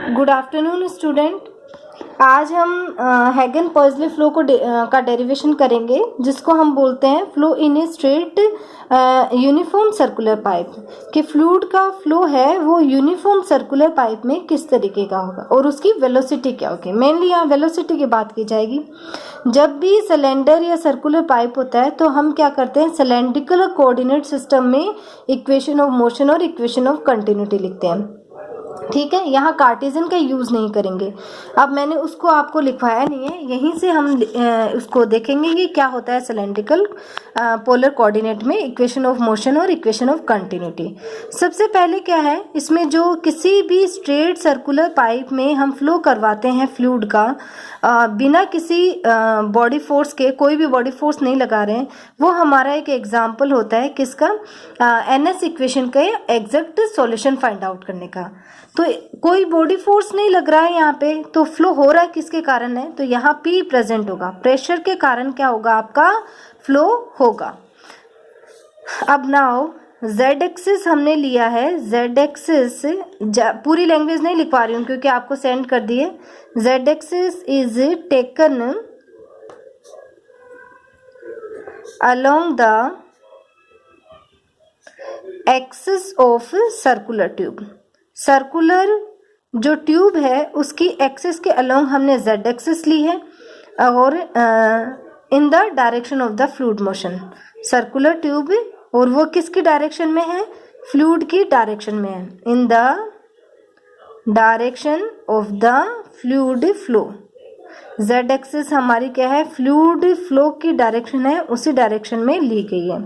Good afternoon student. आज हम हैगन-पॉइसले flow का डेरिवेशन करेंगे, जिसको हम बोलते हैं flow in a straight uniform circular pipe. कि फ्लूइड का फ्लो है वो यूनिफॉर्म सर्कुलर पाइप में किस तरीके का होगा और उसकी वेलोसिटी क्या होगी। मेनली यहाँ वेलोसिटी की बात की जाएगी। जब भी सिलेंडर या सर्कुलर पाइप होता है तो हम क्या करते हैं, सिलेंड्रिकल कोऑर्डिनेट सिस्टम में इक्वेशन ऑफ मोशन और इक्वेशन ऑफ कंटिन्यूटी लिखते हैं। ठीक है, यहाँ कार्टेशियन का यूज़ नहीं करेंगे। अब मैंने उसको आपको लिखवाया नहीं है, यहीं से हम उसको देखेंगे कि क्या होता है सिलेंड्रिकल पोलर कोऑर्डिनेट में इक्वेशन ऑफ मोशन और इक्वेशन ऑफ कंटिन्यूटी। सबसे पहले क्या है, इसमें जो किसी भी स्ट्रेट सर्कुलर पाइप में हम फ्लो करवाते हैं फ्लूइड का, बिना किसी बॉडी फोर्स के, कोई भी बॉडी फोर्स नहीं लगा रहे हैं, वो हमारा एक एग्जाम्पल होता है किसका, एनएस इक्वेशन का एग्जैक्ट सॉल्यूशन फाइंड आउट करने का। तो कोई बॉडी फोर्स नहीं लग रहा है यहाँ पे, तो फ्लो हो रहा है किसके कारण है, तो यहाँ P प्रेजेंट होगा, प्रेशर के कारण क्या होगा, आपका फ्लो होगा। अब नाउ z एक्सिस हमने लिया है, z एक्सिस पूरी लैंग्वेज नहीं लिख पा रही हूँ क्योंकि आपको सेंड कर दिए। z axis is taken along the axis of circular tube. Circular जो ट्यूब है उसकी एक्सिस के अलोंग हमने z एक्सिस ली है और in the direction of the fluid motion. Circular tube और वो किसकी डायरेक्शन में है, फ्लूइड की डायरेक्शन में है, in the direction of the fluid flow. z axis हमारी क्या है, फ्लूइड फ्लो की डायरेक्शन है, उसी डायरेक्शन में ली गई है।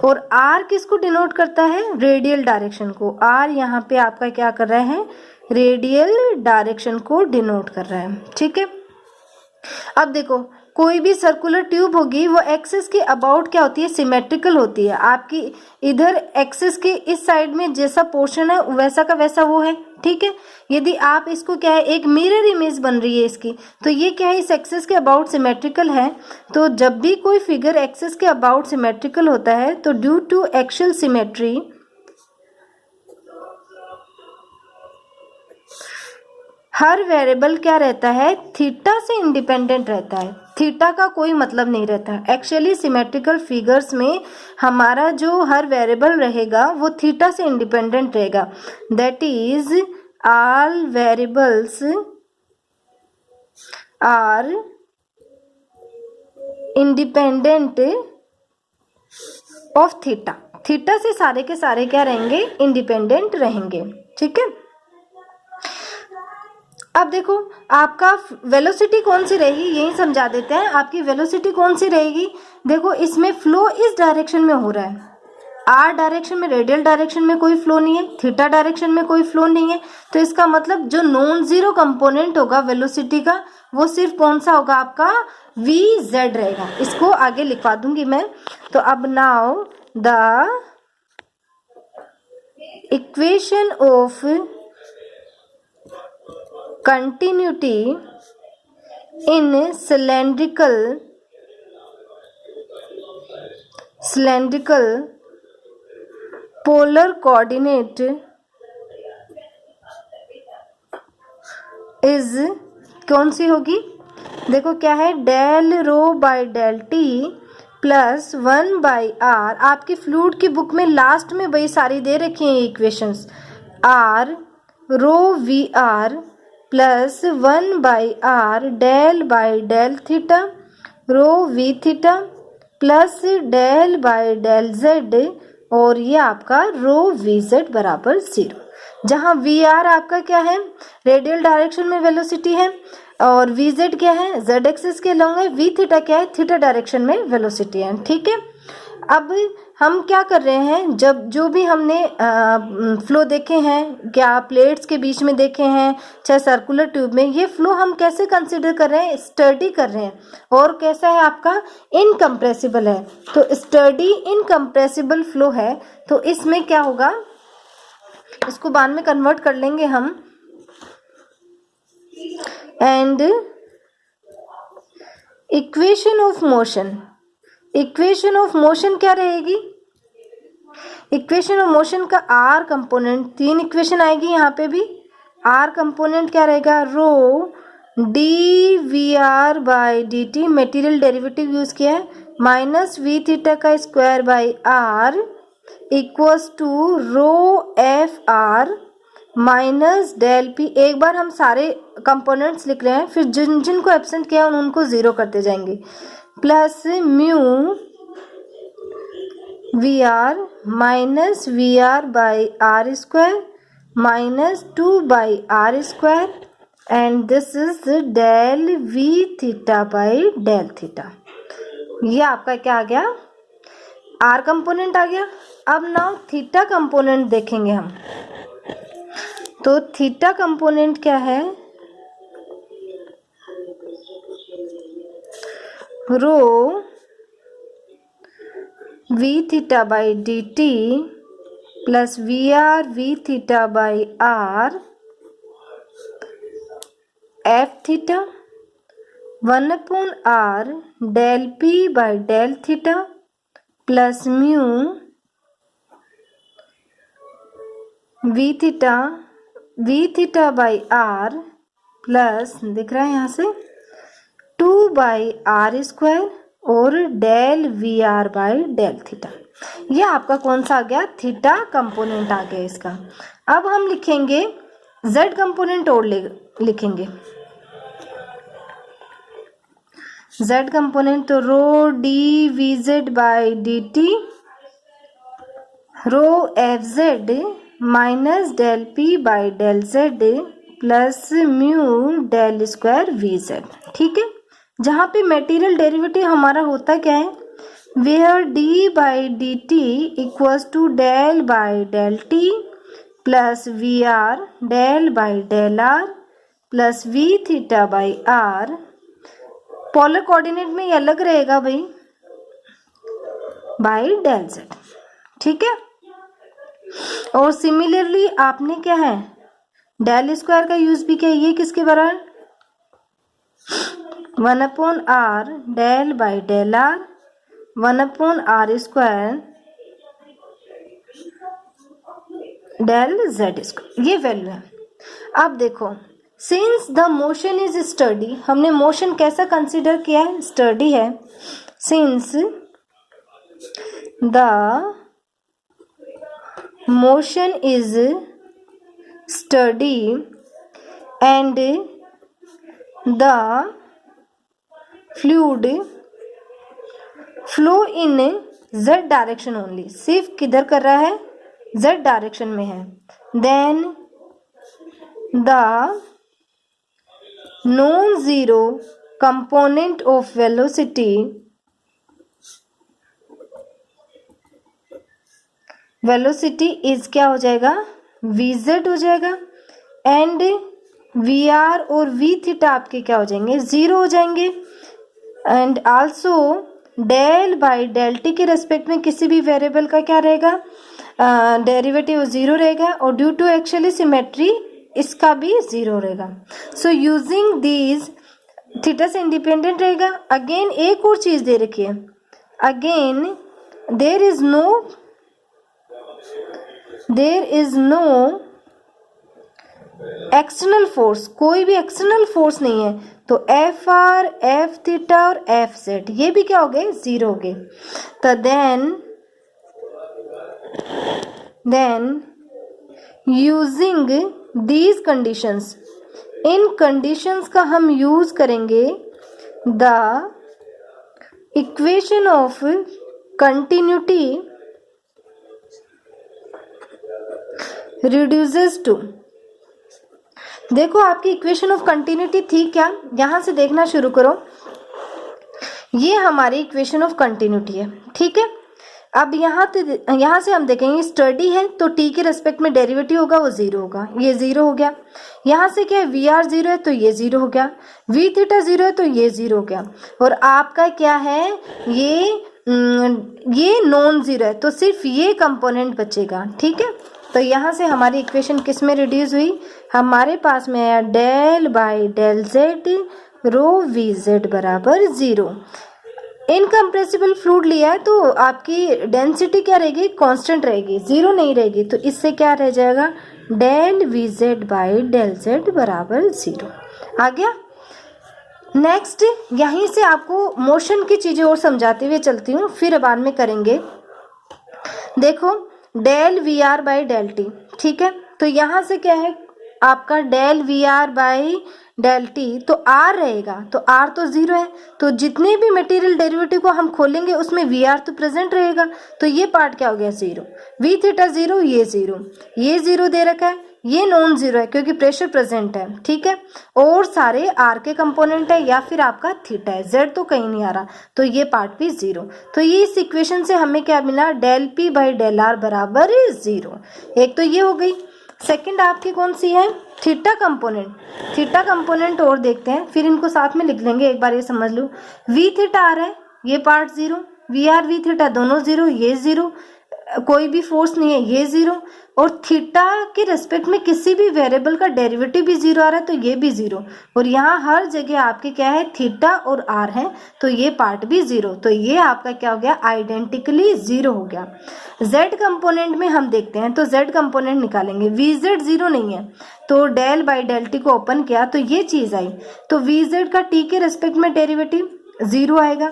और r किसको डिनोट करता है, रेडियल डायरेक्शन को। r यहाँ पे आपका क्या कर रहा है, रेडियल डायरेक्शन को डिनोट कर रहा है। ठीक है, अब देखो कोई भी सर्कुलर ट्यूब होगी वो एक्सिस के अबाउट क्या होती है, सिमेट्रिकल होती है। आपकी इधर एक्सिस के इस साइड में जैसा पोर्शन है वैसा का वैसा वो है। ठीक है, यदि आप इसको क्या है, एक मिरर इमेज बन रही है इसकी, तो ये क्या है, इस एक्सिस के अबाउट सिमेट्रिकल है। तो जब भी कोई फिगर एक्सिस के अबाउट सिमेट्रिकल होता है तो ड्यू टू एक्सियल सिमेट्री हर वेरिएबल क्या रहता है, थीटा से इंडिपेंडेंट रहता है। थीटा का कोई मतलब नहीं रहता। एक्चुअली सिमेट्रिकल फिगर्स में हमारा जो हर वेरिएबल रहेगा वो थीटा से इंडिपेंडेंट रहेगा। That is all variables are independent of theta. Theta से सारे के सारे क्या रहेंगे, इंडिपेंडेंट रहेंगे। ठीक है, अब देखो आपका वेलोसिटी कौन सी रहेगी, यही समझा देते हैं। आपकी वेलोसिटी कौन सी रहेगी, देखो इसमें फ्लो इस डायरेक्शन में हो रहा है, आर डायरेक्शन में, रेडियल डायरेक्शन में कोई फ्लो नहीं है, थीटा डायरेक्शन में कोई फ्लो नहीं है। तो इसका मतलब जो नॉन जीरो कंपोनेंट होगा वेलोसिटी का वो सिर्फ कौन सा होगा, आपका वी जेड रहेगा। इसको आगे लिखवा दूंगी मैं। तो अब now the equation of continuity in cylindrical polar coordinate is कौन सी होगी, देखो क्या है, del rho by del t plus 1/r। आपकी फ्लूइड की बुक में लास्ट में वही सारी दे रखी हैं equations, r rho v r plus 1/r del by del theta rho we theta plus del by del z, और ये आपका रो वी जेड बराबर 0। जहाँ वी आर आपका क्या है, रेडियल डायरेक्शन में वेलोसिटी है, और वी जेड क्या है, जेड एक्सिस के अलॉन्ग है, वी थीटा क्या है, थीटा डायरेक्शन में वेलोसिटी है। ठीक है, अब हम क्या कर रहे हैं, जब जो भी हमने फ्लो देखे हैं, क्या प्लेट्स के बीच में देखे हैं, चाहे सर्कुलर ट्यूब में, ये फ्लो हम कैसे कंसीडर कर रहे हैं, स्टडी कर रहे हैं। और कैसा है आपका, इनकम्प्रेसिबल है। तो स्टडी इनकम्प्रेसिबल फ्लो है, तो इसमें क्या होगा, इसको बाद में कन्वर्ट कर लेंगे हम। And equation of motion, equation of motion क्या रहेगी, इक्वेशन ऑफ मोशन का आर कंपोनेंट, तीन इक्वेशन आएगी यहाँ पे भी, आर कंपोनेंट क्या रहेगा, rho D V are by D T, material derivative use किया है, माइनस वी थीटा का square by R equals to rho F R minus del P. एक बार हम सारे कंपोनेंट्स लिख रहे हैं, फिर जिन जिनको एब्सेंट किया उनको जीरो करते जाएंगे, plus mu v r minus v are by are square minus 2 by are square and this is del v theta by del theta. ये आपका क्या आ गया, आर कंपोनेंट आ गया। अब नाउ थीटा कंपोनेंट देखेंगे हम, तो थीटा कंपोनेंट क्या है, rho we theta by D T plus we theta by R F theta 1/r del P by del theta plus mu V theta by R plus, दिख रहा है यहाँ से, 2 बाई आर स्क्वायर और del we are by del theta. ये आपका कौन सा आ गया, थीटा कंपोनेंट आ गया इसका। अब हम लिखेंगे z कंपोनेंट और लिखेंगे z कंपोनेंट, तो rho D V Z by D T rho F Z minus del P by del Z plus mu del square V Z. ठीक है, जहाँ पे मटेरियल डेरिवेटिव हमारा होता क्या है, where d by D t equals to del by del t plus v r del by del are plus we theta by r. Polar coordinate में ये अलग रहेगा भाई, बाई डेल जेड। ठीक है, और सिमिलरली आपने क्या है, डेल स्क्वायर का यूज भी किया, ये किसके बराबर, 1/r del by del r 1/r square del z square, ये वैल्यू है। अब देखो, since the motion is steady, हमने मोशन कैसा कंसीडर किया है, स्टडी है। Since the motion is steady and the fluid flow in z direction only, सिर्फ किधर कर रहा है, z डायरेक्शन में है, then the non-zero component of velocity is क्या हो जाएगा, वी जेड हो जाएगा, एंड वी आर और वी थीटा आपके क्या हो जाएंगे, जीरो हो जाएंगे, and also del by del t के रेस्पेक्ट में किसी भी वेरिएबल का क्या रहेगा, डेरिवेटिव जीरो रहेगा, और ड्यू टू एक्चुअली सिमेट्री इसका भी जीरो रहेगा। सो यूजिंग दीज थीटा से इंडिपेंडेंट रहेगा। अगेन एक और चीज दे रखी है, again there is no external force, कोई भी एक्सटर्नल फोर्स नहीं है, तो एफ आर एफ थीटा और एफ जेड ये भी क्या हो गए, जीरो हो गए। तो देन यूजिंग दीज कंडीशंस, इन कंडीशंस का हम यूज करेंगे the equation of continuity reduces to. देखो आपकी इक्वेशन ऑफ कंटिन्यूटी थी क्या, यहां से देखना शुरू करो, ये हमारी इक्वेशन ऑफ कंटिन्यूटी है। ठीक है, अब यहाँ से हम देखेंगे स्टडी है तो टी के रेस्पेक्ट में डेरिवेटिव होगा वो जीरो होगा, ये जीरो हो गया। यहाँ से क्या है, वी आर जीरो है तो ये जीरो हो गया, वी थीटा जीरो है तो ये जीरो हो गया, और आपका क्या है, ये नॉन जीरो है तो सिर्फ ये कंपोनेंट बचेगा। ठीक है, तो यहाँ से हमारी इक्वेशन किस में रिड्यूस हुई, हमारे पास में आया del by del z rho V Z बराबर जीरो। इनकम्प्रेसिबल फ्लूइड लिया है तो आपकी डेंसिटी क्या रहेगी, कांस्टेंट रहेगी, जीरो नहीं रहेगी। तो इससे क्या रह जाएगा, del V Z by del Z बराबर जीरो। आ गया। नेक्स्ट यहीं से आपको मोशन की चीजें और समझाते हुए चलती हूँ, फिर बाद में करेंगे। देखो del we are by del t, ठीक है। तो यहाँ से क्या है आपका del we are by del t, तो आर रहेगा, तो आर तो जीरो है, तो जितने भी मटेरियल डेरिवेटिव को हम खोलेंगे उसमें वी आर तो प्रेजेंट रहेगा, तो ये पार्ट क्या हो गया जीरो। वी थीटा जीरो, ये जीरो दे रखा है, ये नॉन जीरो है क्योंकि प्रेशर प्रेजेंट है, ठीक है। और सारे आर के कंपोनेंट है या फिर आपका थीटा है, जेड तो कहीं नहीं आ रहा, तो ये पार्ट भी जीरो। तो ये इस इक्वेशन से हमें क्या मिला, del P by del r बराबर जीरो। एक तो ये हो गई। सेकंड आपकी कौन सी है, थीटा कंपोनेंट। थीटा कंपोनेंट और देखते हैं, फिर इनको साथ में लिख लेंगे, एक बार ये समझ लो। वी थीटा आ रहा है, ये part zero, v r v theta दोनों जीरो, ये जीरो, कोई भी फोर्स नहीं है, ये जीरो। और थीटा के रेस्पेक्ट में किसी भी वेरिएबल का डेरिवेटिव भी जीरो आ रहा है, तो ये भी जीरो। और यहाँ हर जगह आपके क्या है, थीटा और आर है, तो ये पार्ट भी जीरो। तो ये आपका क्या हो गया, आइडेंटिकली जीरो हो गया। जेड कंपोनेंट में हम देखते हैं, तो जेड कंपोनेंट निकालेंगे, वी जेड जीरो नहीं है, तो डेल बाई डेल टी को ओपन किया तो ये चीज आई, तो वी जेड का टी के रेस्पेक्ट में डेरिवेटिव जीरो आएगा।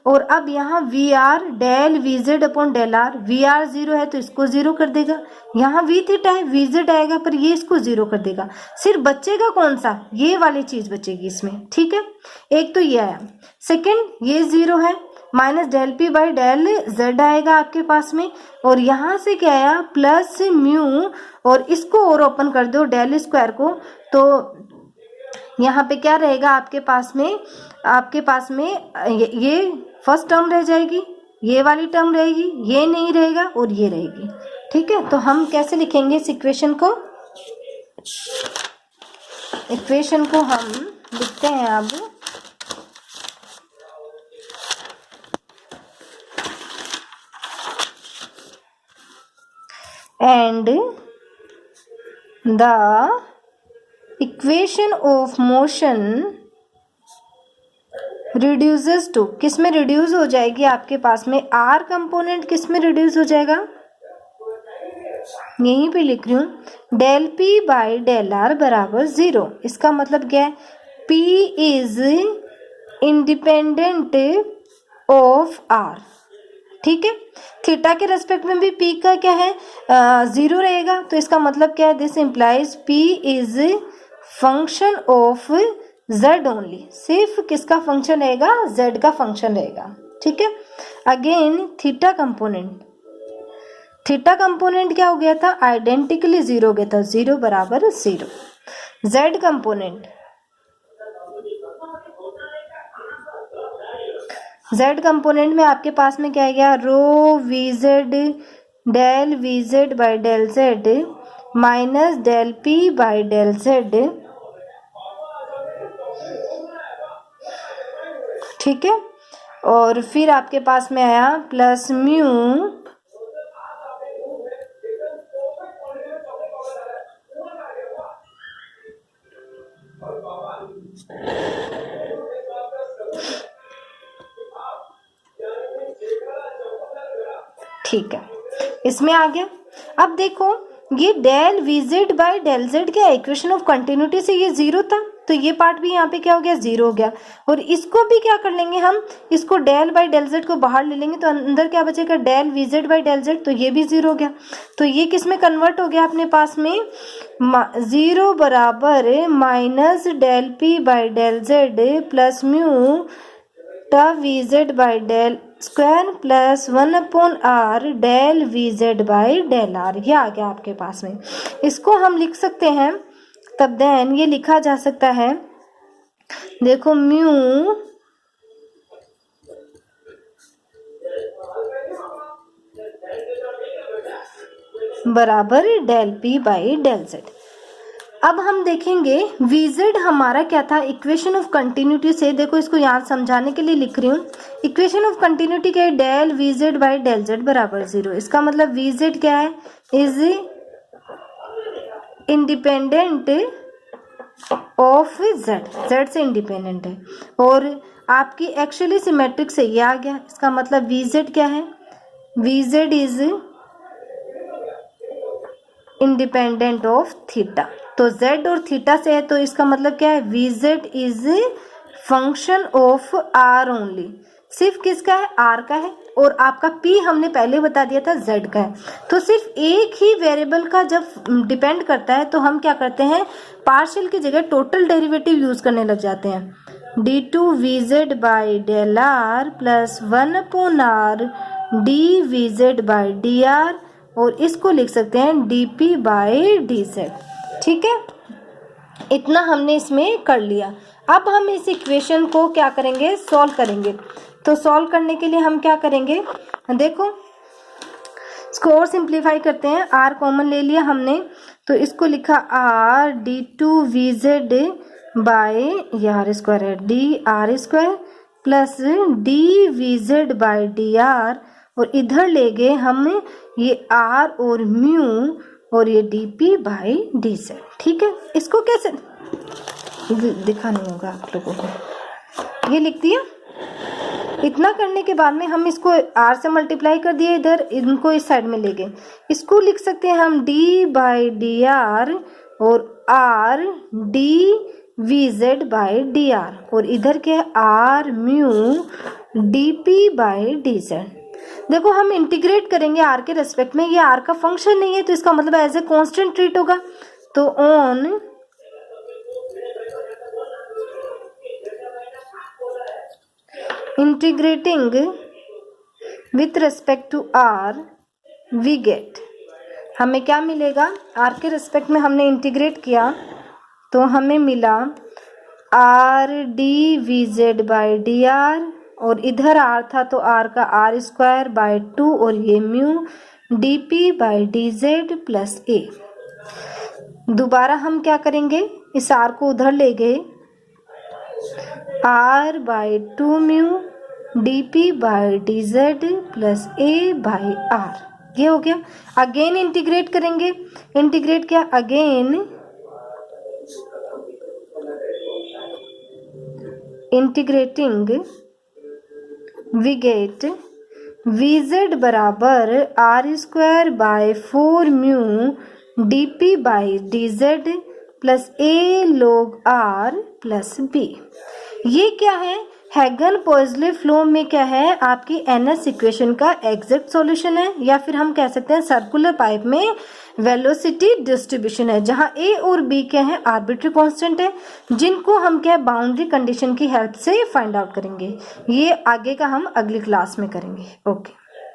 और अब यहाँ v r del we z upon del r, v r zero है तो इसको जीरो कर देगा, यहाँ वी थीटा है, वी जेड आएगा पर ये इसको जीरो कर देगा। सिर्फ बचेगा कौन सा, ये वाली चीज बचेगी इसमें, ठीक है। एक तो ये आया। सेकंड ये जीरो है, minus del P by del z आएगा आपके पास में, और यहाँ से क्या आया, प्लस म्यू, और इसको और ओपन कर दो डेल स्क्वायर को, तो यहाँ पे क्या रहेगा आपके पास में ये फर्स्ट टर्म रह जाएगी, ये वाली टर्म रहेगी, ये नहीं रहेगा और ये रहेगी, ठीक है। तो हम कैसे लिखेंगे इस इक्वेशन को, हम लिखते हैं अब, and the equation of motion reduces to, किस में रिड्यूस हो जाएगी आपके पास में, आर कंपोनेंट किस में रिड्यूस हो जाएगा, यहीं पे लिख रही हूँ, del P by del r बराबर जीरो। इसका मतलब क्या है, p is independent of r, ठीक है। थीटा के रेस्पेक्ट में भी पी का क्या है, जीरो रहेगा, तो इसका मतलब क्या है, this implies P is function of Z only, सिर्फ किसका फंक्शन रहेगा, जेड का फंक्शन रहेगा, ठीक है। अगेन थीटा कंपोनेंट क्या हो गया था, आइडेंटिकली जीरो हो गया था, जीरो बराबर जीरो। जेड कंपोनेंट में आपके पास में क्या आ गया, rho we Z del V Z by del Z minus del P by del Z, ठीक है। और फिर आपके पास में आया प्लस म्यू ठीक है, इसमें आ गया। अब देखो ये del V Z by del z क्या, इक्वेशन ऑफ कंटिन्यूटी से ये जीरो था, तो ये पार्ट भी यहाँ पे क्या हो गया, जीरो हो गया। और इसको भी क्या कर लेंगे हम, इसको डेल बाई डेल जेड को बाहर ले लेंगे, तो अंदर क्या बचेगा, del V Z by del z, तो ये भी जीरो हो गया। तो ये किस में कन्वर्ट हो गया अपने पास में, जीरो बराबर minus del P by del Z plus mu टा V Z by del square plus 1/r del V Z by del R, ये आ गया आपके पास में। इसको हम लिख सकते हैं, तब देन ये लिखा जा सकता है, देखो म्यू बराबर del P by del Z. अब हम देखेंगे वीजेड हमारा क्या था, इक्वेशन ऑफ कंटिन्यूटी से, देखो इसको यहाँ समझाने के लिए लिख रही हूँ, इक्वेशन ऑफ कंटिन्यूटी क्या है, del V Z by del Z बराबर जीरो। इसका मतलब वीजेड क्या है, is independent of Z, Z से इंडिपेंडेंट है। और आपकी एक्चुअली सिमेट्रिक से ये आ गया, इसका मतलब वी जेड क्या है, v Z is independent of theta. तो z और थीटा से है तो इसका मतलब क्या है, v Z is function of r only, सिर्फ किसका है, r का है, और आपका p हमने पहले बता दिया था z का है। तो सिर्फ एक ही वेरिएबल का जब डिपेंड करता है तो हम क्या करते हैं, पार्शियल की जगह टोटल डेरिवेटिव यूज करने लग जाते हैं। D two V Z by del are plus 1/r D V Z by D R, और इसको लिख सकते हैं D P by D Z. ठीक है, इतना हमने इसमें कर लिया। अब हम इस इक्वेशन को क्या करेंगे, सॉल्व करेंगे। तो सॉल्व करने के लिए हम क्या करेंगे, देखो इसको और सिंप्लीफाई करते हैं। r कॉमन ले लिया हमने, तो इसको लिखा r D two V Z by are square है D R square plus D V Z by D R, और इधर ले गए हम ये r और म्यू और ये D P by D Z. ठीक है, इसको कैसे दिखा नहीं होगा आप लोगों को, ये लिख दिया। इतना करने के बाद में हम इसको r से मल्टीप्लाई कर दिए, इधर इनको इस साइड में ले गए। इसको लिख सकते हैं हम d बाई डी आर और r D V Z by D R, और इधर के r mu D P by D Z. देखो हम इंटीग्रेट करेंगे r के रेस्पेक्ट में, ये r का फंक्शन नहीं है तो इसका मतलब एज ए कांस्टेंट ट्रीट होगा। तो on integrating with respect to r we get, हमें क्या मिलेगा, r के रेस्पेक्ट में हमने इंटीग्रेट किया तो हमें मिला r D V Z by D R, और इधर r था तो r का r स्क्वायर बाई 2 और ये mu D P by D Z plus a। दोबारा हम क्या करेंगे, इस r को उधर ले गए, r by 2 mu D P by D Z plus a by r, ये हो गया। अगेन इंटीग्रेट करेंगे, इंटीग्रेट किया, again integrating we get V Z बराबर R square by 4 mu D P by D Z plus A log R plus B. ये क्या है, Hagen Poiseuille flow में क्या है, आपकी एनएस इक्वेशन का एग्जैक्ट सॉल्यूशन है, या फिर हम कह सकते हैं सर्कुलर पाइप में वेलोसिटी डिस्ट्रीब्यूशन है, जहां ए और बी क्या है, आर्बिट्री कांस्टेंट है, जिनको हम क्या बाउंड्री कंडीशन की हेल्प से फाइंड आउट करेंगे। ये आगे का हम अगली क्लास में करेंगे। ओके।